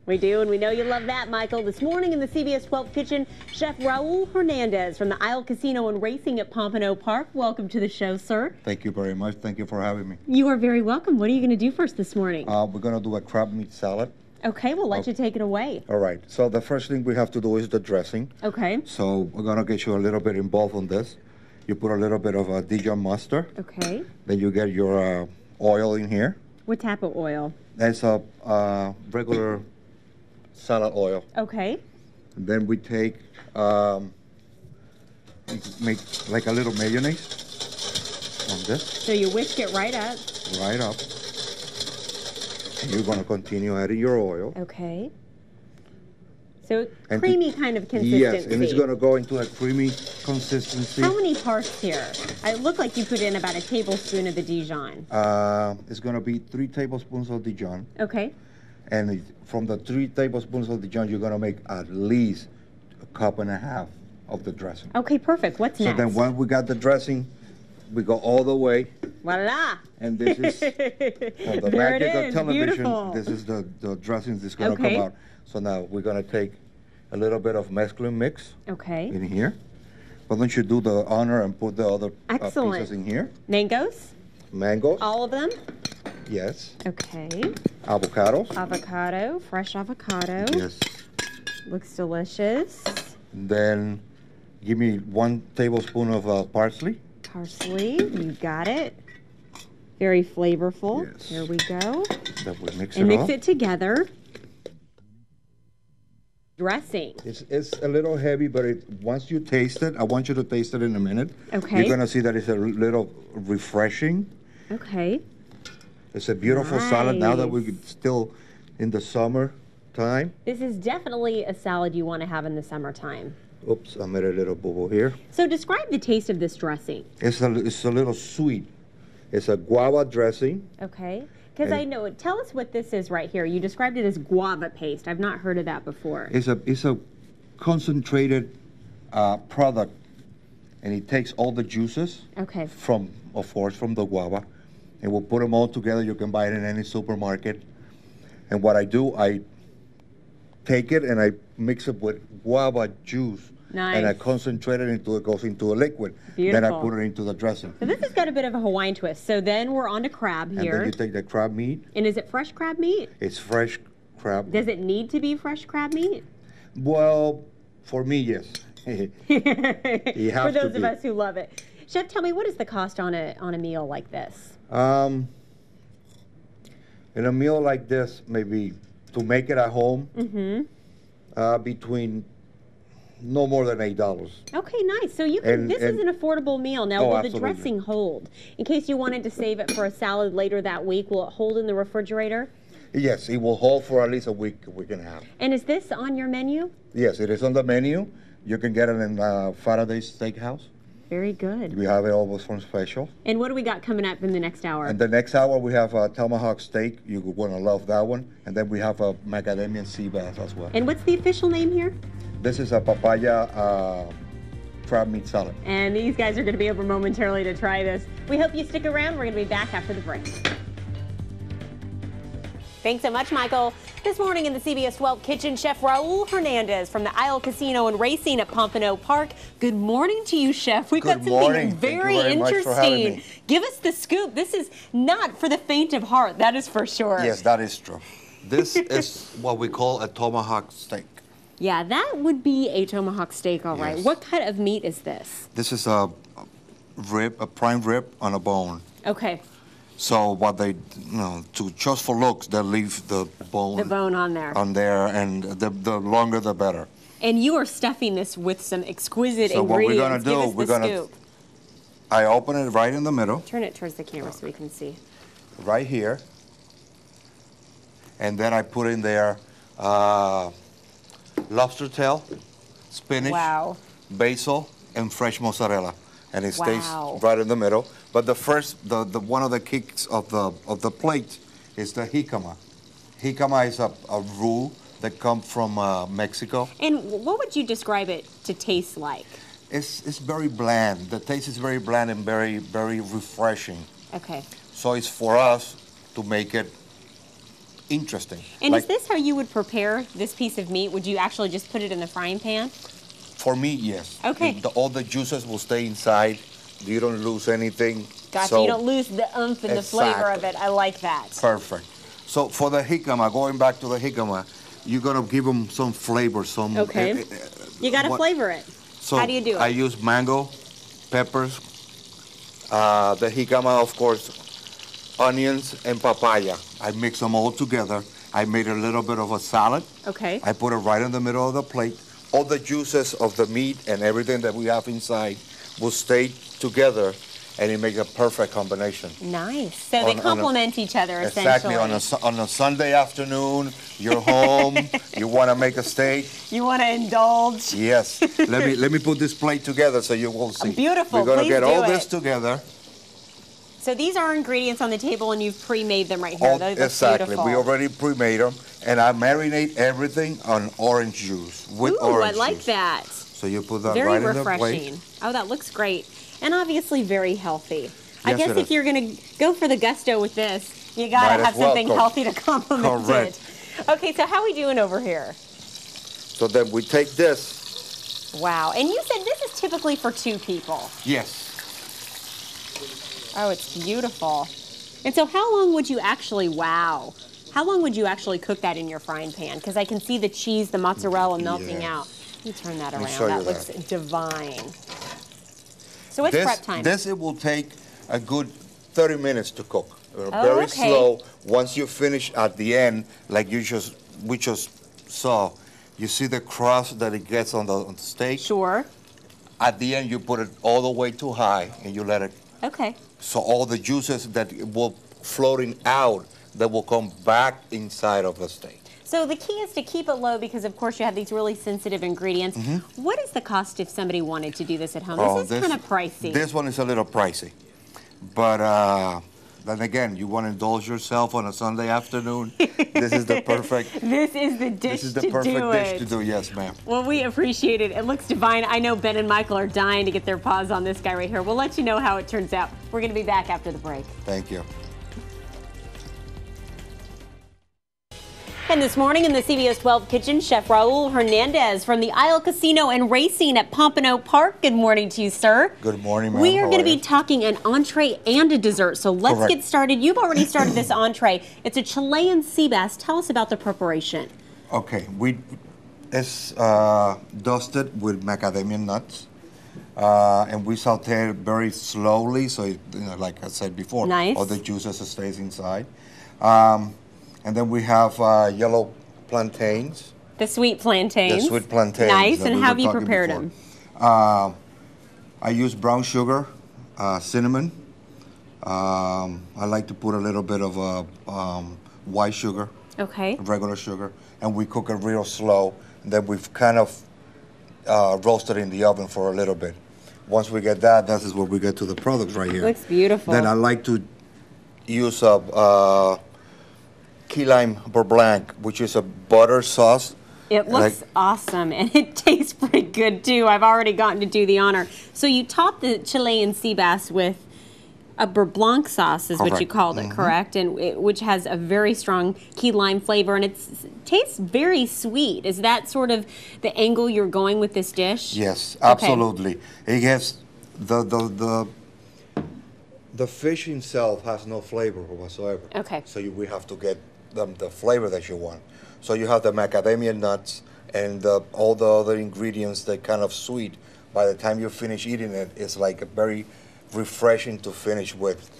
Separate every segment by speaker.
Speaker 1: We do, and we know you love that, Michael. This morning in the CBS 12 kitchen, Chef Raul Hernandez from the Isle Casino and Racing at Pompano Park. Welcome to the show, sir.
Speaker 2: Thank you very much. Thank you for having me.
Speaker 1: You are very welcome. What are you going to do first this morning?
Speaker 2: We're going to do a crab meat salad.
Speaker 1: Okay, we'll let you take it away.
Speaker 2: All right. So the first thing we have to do is the dressing.
Speaker 1: Okay.
Speaker 2: So we're going to get you a little bit involved on this. You put a little bit of Dijon mustard.
Speaker 1: Okay.
Speaker 2: Then you get your oil in here.
Speaker 1: What type of oil?
Speaker 2: That's a regular salad oil.
Speaker 1: Okay.
Speaker 2: And then we take, make like a little mayonnaise on this.
Speaker 1: So you whisk it right up.
Speaker 2: Right up. And you're going to continue adding your oil.
Speaker 1: Okay. So creamy kind of consistency.
Speaker 2: Yes, and it's going to go into a creamy consistency.
Speaker 1: How many parts here? It looked like you put in about a tablespoon of the Dijon.
Speaker 2: It's going to be 3 tablespoons of Dijon.
Speaker 1: Okay.
Speaker 2: And from the 3 tablespoons of Dijon, you're going to make at least a cup and a half of the dressing.
Speaker 1: Okay, perfect. What's next?
Speaker 2: So then once we got the dressing, we go all the way.
Speaker 1: Voila!
Speaker 2: And this is the magic of television.
Speaker 1: Beautiful.
Speaker 2: This is the dressing that's going to come out. So now we're going to take a little bit of mesclun mix in here. Why don't you do the honor and put the other pieces in here?
Speaker 1: Mangoes?
Speaker 2: Mangoes.
Speaker 1: All of them?
Speaker 2: Yes.
Speaker 1: Okay.
Speaker 2: Avocados.
Speaker 1: Avocado, fresh avocado.
Speaker 2: Yes.
Speaker 1: Looks delicious.
Speaker 2: Then give me 1 tablespoon of parsley.
Speaker 1: Parsley, you got it. Very flavorful.
Speaker 2: Yes.
Speaker 1: Here we go.
Speaker 2: Then we mix
Speaker 1: and
Speaker 2: it
Speaker 1: mix it together. Dressing.
Speaker 2: It's a little heavy, but once you taste it, I want you to taste it in a minute.
Speaker 1: Okay.
Speaker 2: You're going to see that it's a little refreshing.
Speaker 1: Okay.
Speaker 2: It's a beautiful salad now that we're still in the summer time.
Speaker 1: This is definitely a salad you want to have in the summertime.
Speaker 2: Oops, I made a little boo-boo here.
Speaker 1: So describe the taste of this dressing.
Speaker 2: It's a little sweet. It's a guava dressing.
Speaker 1: Okay. Because I know, tell us what this is right here. You described it as guava paste. I've not heard of that before.
Speaker 2: It's a concentrated product, and it takes all the juices from, of course, from the guava, and we'll put them all together. You can buy it in any supermarket. And what I do, I take it and I mix it with guava juice.
Speaker 1: Nice.
Speaker 2: And I concentrate it until it goes into a liquid.
Speaker 1: Beautiful.
Speaker 2: Then I put it into the dressing.
Speaker 1: So this has got a bit of a Hawaiian twist. So then we're on to crab here.
Speaker 2: And then you take the crab meat.
Speaker 1: And is it fresh crab meat?
Speaker 2: It's fresh crab.
Speaker 1: Does it need to be fresh crab meat?
Speaker 2: Well, for me, yes.
Speaker 1: For those of us who love it. Chef, tell me, what is the cost on a meal like this?
Speaker 2: In a meal like this, maybe to make it at home, between no more than $8.
Speaker 1: Okay, nice. So you can. This is an affordable meal. Now, will the dressing hold? In case you wanted to save it for a salad later that week, will it hold in the refrigerator?
Speaker 2: Yes, it will hold for at least a week and a half.
Speaker 1: And is this on your menu?
Speaker 2: Yes, it is on the menu. You can get it in Faraday's Steakhouse.
Speaker 1: Very good.
Speaker 2: We have it always from special.
Speaker 1: And what do we got coming up in the next hour?
Speaker 2: In the next hour, we have a tomahawk steak. You're going to love that one. And then we have a macadamia sea bass as well.
Speaker 1: And what's the official name here?
Speaker 2: This is a papaya crab meat salad.
Speaker 1: And these guys are going to be over momentarily to try this. We hope you stick around. We're going to be back after the break. Thanks so much, Michael. This morning in the CBS 12 kitchen, Chef Raul Hernandez from the Isle Casino and Racing at Pompano Park. Good morning to you, Chef. We've got something very interesting. Give us the scoop. This is not for the faint of heart, that is for sure.
Speaker 2: Yes, that is true. This is what we call a tomahawk steak.
Speaker 1: Yeah, that would be a tomahawk steak, all right. What kind of meat is this?
Speaker 2: This is a prime rib on a bone.
Speaker 1: Okay.
Speaker 2: So what they, just for looks, they leave the bone.
Speaker 1: The bone on there.
Speaker 2: On there, and the longer the better.
Speaker 1: And you are stuffing this with some exquisite ingredients.
Speaker 2: So what we're gonna do, I open it right in the middle.
Speaker 1: Turn it towards the camera so we can see.
Speaker 2: Right here. And then I put in there lobster tail, spinach, basil, and fresh mozzarella. And it stays right in the middle. But the first, one of the kicks of the plate is the jicama. Jicama is a roux that comes from Mexico.
Speaker 1: And what would you describe it to taste like?
Speaker 2: It's very bland. The taste is very bland and very, very refreshing.
Speaker 1: Okay.
Speaker 2: So it's for us to make it interesting.
Speaker 1: And is this how you would prepare this piece of meat? Would you actually just put it in the frying pan?
Speaker 2: For me, yes.
Speaker 1: Okay.
Speaker 2: All the juices will stay inside. You don't lose anything.
Speaker 1: Gotcha.
Speaker 2: So,
Speaker 1: you don't lose the oomph and the flavor of it. I like that.
Speaker 2: Perfect. So for the jicama, going back to the jicama, you're going to give them some flavor.
Speaker 1: Okay. You got to flavor it.
Speaker 2: So
Speaker 1: how do you do it?
Speaker 2: I use mango, peppers, the jicama, of course, onions, and papaya. I mix them all together. I made a little bit of a salad.
Speaker 1: Okay.
Speaker 2: I put it right in the middle of the plate. All the juices of the meat and everything that we have inside will stay together, and it makes a perfect combination.
Speaker 1: Nice. So they complement each other, essentially.
Speaker 2: Exactly. On a Sunday afternoon, you're home, you want to make a steak.
Speaker 1: You want to indulge.
Speaker 2: Yes. Let me put this plate together so you will see.
Speaker 1: Beautiful.
Speaker 2: We're going to get all this together.
Speaker 1: So these are ingredients on the table, and you've pre-made them right here.
Speaker 2: Exactly.
Speaker 1: Beautiful.
Speaker 2: We already pre-made them, and I marinate everything on orange juice with orange juice.
Speaker 1: I like that.
Speaker 2: So you put that right in the plate.
Speaker 1: Very refreshing. Oh, that looks great. And obviously very healthy. I guess if you're going to go for the gusto with this, you got to have something healthy to complement it. Okay, so how are we doing over here?
Speaker 2: So then we take this.
Speaker 1: Wow. And you said this is typically for 2 people.
Speaker 2: Yes.
Speaker 1: Oh, it's beautiful. And so how long would you actually, how long would you actually cook that in your frying pan? Because I can see the cheese, the mozzarella melting out. Let me turn that around. That looks divine. So what's prep time?
Speaker 2: It will take a good 30 minutes to cook. Very slow. Once you finish at the end, like we just saw, you see the crust that it gets on the steak?
Speaker 1: Sure.
Speaker 2: At the end, you put it all the way too high, and you let it.
Speaker 1: Okay.
Speaker 2: So all the juices that will floating out, that will come back inside of the steak.
Speaker 1: So the key is to keep it low because, of course, you have these really sensitive ingredients. What is the cost if somebody wanted to do this at home? This is kind of pricey.
Speaker 2: This one is a little pricey. But then again, you want to indulge yourself on a Sunday afternoon. This is the perfect.
Speaker 1: This is the dish to do it. This is the perfect dish
Speaker 2: to do. Yes, ma'am.
Speaker 1: Well, we appreciate it. It looks divine. I know Ben and Michael are dying to get their paws on this guy right here. We'll let you know how it turns out. We're going to be back after the break.
Speaker 2: Thank you.
Speaker 1: And this morning in the CBS 12 kitchen, Chef Raul Hernandez from the Isle Casino and Racing at Pompano Park. Good morning to you, sir.
Speaker 2: Good morning, ma'am.
Speaker 1: We are going to be talking an entree and a dessert, so let's get started. You've already started this entree. It's a Chilean sea bass. Tell us about the preparation.
Speaker 2: Okay, it's dusted with macadamia nuts, and we saute it very slowly, so like I said before, all the juices stays inside. And then we have yellow plantains.
Speaker 1: The sweet plantains.
Speaker 2: The sweet plantains.
Speaker 1: Nice. And how have you prepared them?
Speaker 2: I use brown sugar, cinnamon. I like to put a little bit of white sugar.
Speaker 1: Okay.
Speaker 2: Regular sugar. And we cook it real slow. And then we've kind of roasted in the oven for a little bit. Once we get that, this is where we get to the products right here.
Speaker 1: Looks beautiful.
Speaker 2: Then I like to use key lime beurre blanc, which is a butter sauce.
Speaker 1: It looks awesome, and it tastes pretty good, too. I've already gotten to do the honor. So you top the Chilean sea bass with a beurre blanc sauce, is what you called it, correct? And which has a very strong key lime flavor, and it tastes very sweet. Is that sort of the angle you're going with this dish?
Speaker 2: Yes, absolutely. It has the fish itself has no flavor whatsoever.
Speaker 1: Okay.
Speaker 2: So we have to get the flavor that you want. So you have the macadamia nuts and all the other ingredients that kind of sweet. By the time you finish eating it, it's like very refreshing to finish with.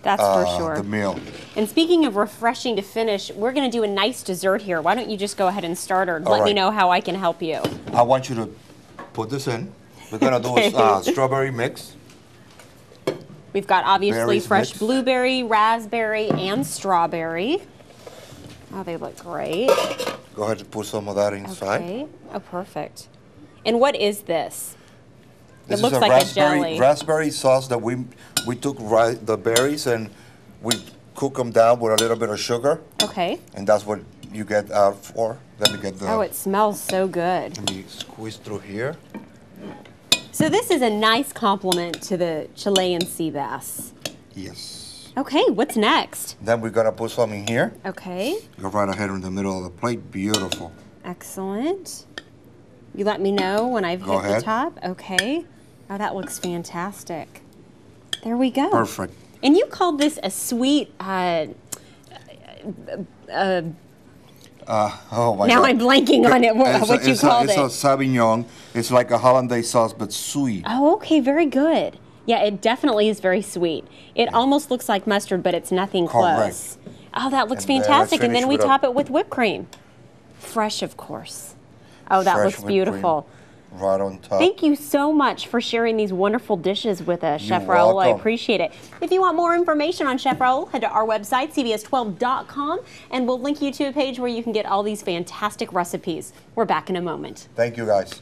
Speaker 1: That's for sure.
Speaker 2: The meal.
Speaker 1: And speaking of refreshing to finish, we're going to do a nice dessert here. Why don't you just go ahead and start, or let me know how I can help you.
Speaker 2: I want you to put this in. We're going to do a strawberry mix.
Speaker 1: We've got obviously fresh blueberry, raspberry, and strawberry. Oh, they look great.
Speaker 2: Go ahead and put some of that inside.
Speaker 1: Okay. Oh, perfect. And what is this?
Speaker 2: This
Speaker 1: looks like a jelly.
Speaker 2: Raspberry sauce that we took the berries and we cook them down with a little bit of sugar.
Speaker 1: Okay.
Speaker 2: And that's what you get out for. Let me get the.
Speaker 1: Oh, it smells so good.
Speaker 2: Let me squeeze through here.
Speaker 1: So this is a nice compliment to the Chilean sea bass.
Speaker 2: Yes.
Speaker 1: Okay, what's next?
Speaker 2: Then we're gonna put some in here.
Speaker 1: Okay.
Speaker 2: Go right ahead in the middle of the plate. Beautiful.
Speaker 1: Excellent. You let me know when I've hit
Speaker 2: ahead.
Speaker 1: the top. Okay. Oh, that looks fantastic. There we go.
Speaker 2: Perfect.
Speaker 1: And you called this a sweet,
Speaker 2: oh my
Speaker 1: now
Speaker 2: God.
Speaker 1: I'm blanking on it, what you called it.
Speaker 2: It's a Sauvignon. It's like a Hollandaise sauce, but sweet.
Speaker 1: Oh, okay, very good. Yeah, it definitely is very sweet. It almost looks like mustard, but it's nothing close. Oh, that looks fantastic. And then we top it with whipped cream. Fresh, of course. Oh, that looks beautiful.
Speaker 2: Right on top.
Speaker 1: Thank you so much for sharing these wonderful dishes with us, Chef Raul. I appreciate it. If you want more information on Chef Raul, head to our website, cbs12.com, and we'll link you to a page where you can get all these fantastic recipes. We're back in a moment.
Speaker 2: Thank you, guys.